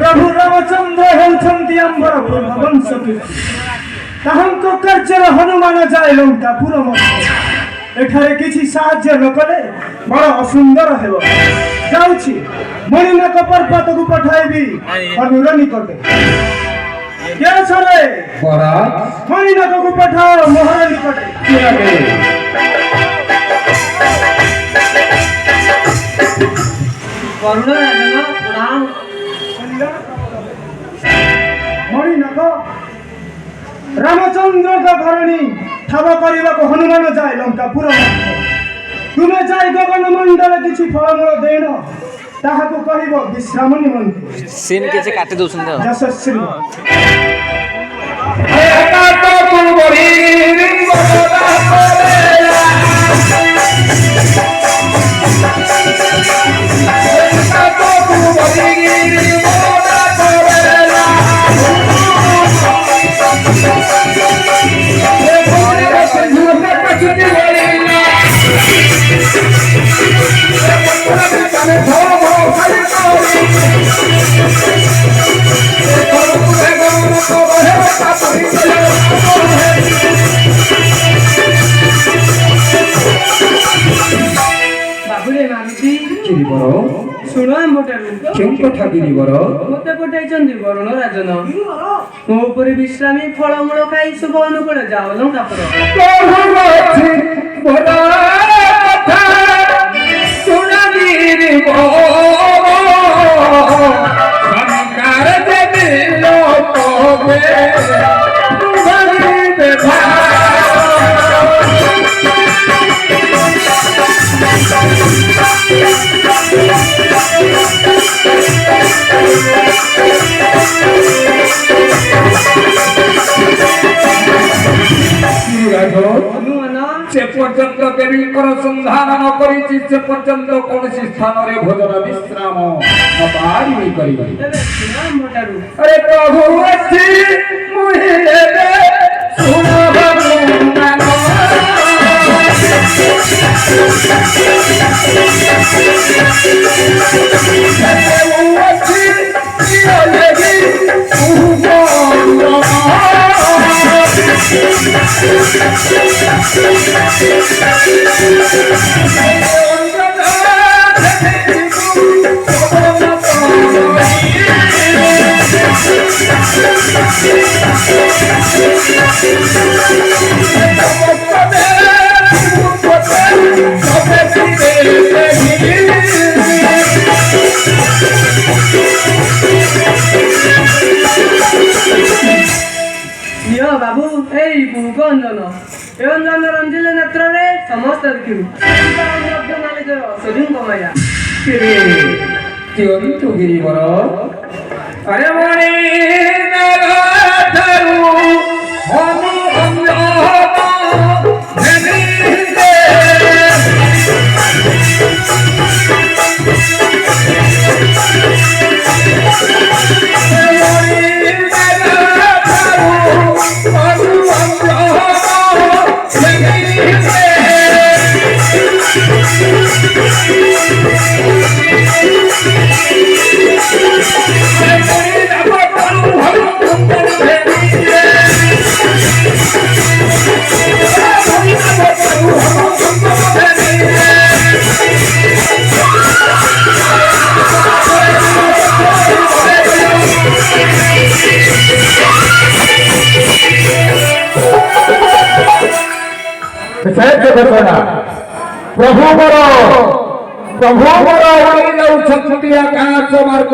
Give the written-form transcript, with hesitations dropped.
प्रभु रामचंद्र होउछंती अंबर वंश कीर्ति ताहांको कार्यर हनुमान जाय लंकापुर मध्य एठारे किछि साहाय्य न कले बड़ असुंदर हेबो जाउछि मणिनाक पर्वत को पठाइबी हनुर निकटे के छरे बड़ा मणिनाक को पठाओ मोहर निकटे वरुण राजन प्रणाम मणिनाक रामचंद्र का घरणी ठाव करने को हनुमान जाए लंकापुर तुम्हें जाए गगन मंडल किसी फलमूल देन ताहाको कहब विश्राम निमंते सीन किसी काटी दउछन यशस्वी बाबुरे मागती गिरिवर शुण मोटारू क्यों कथा गिरिवर मत पठाई वरुण राजन मो उपरे विश्रामी फलमूल खाई शुभ अनुकूल जाओ लंकापुर से पर्यंत देवीकर संधान न करी से पर्यंत कौन स्थान रे भोजन विश्राम नपारी करी मोटारू अरे प्रभु अच्छी मुहिले दे बाबू एई भूगंजन एवंजन रंजिले नेत्र रे समस्त देखिबु सदिन कमाया क्यों तो गिरिवर अरे मणि नरथरु हनु प्रभु मोर आकाश मार्ग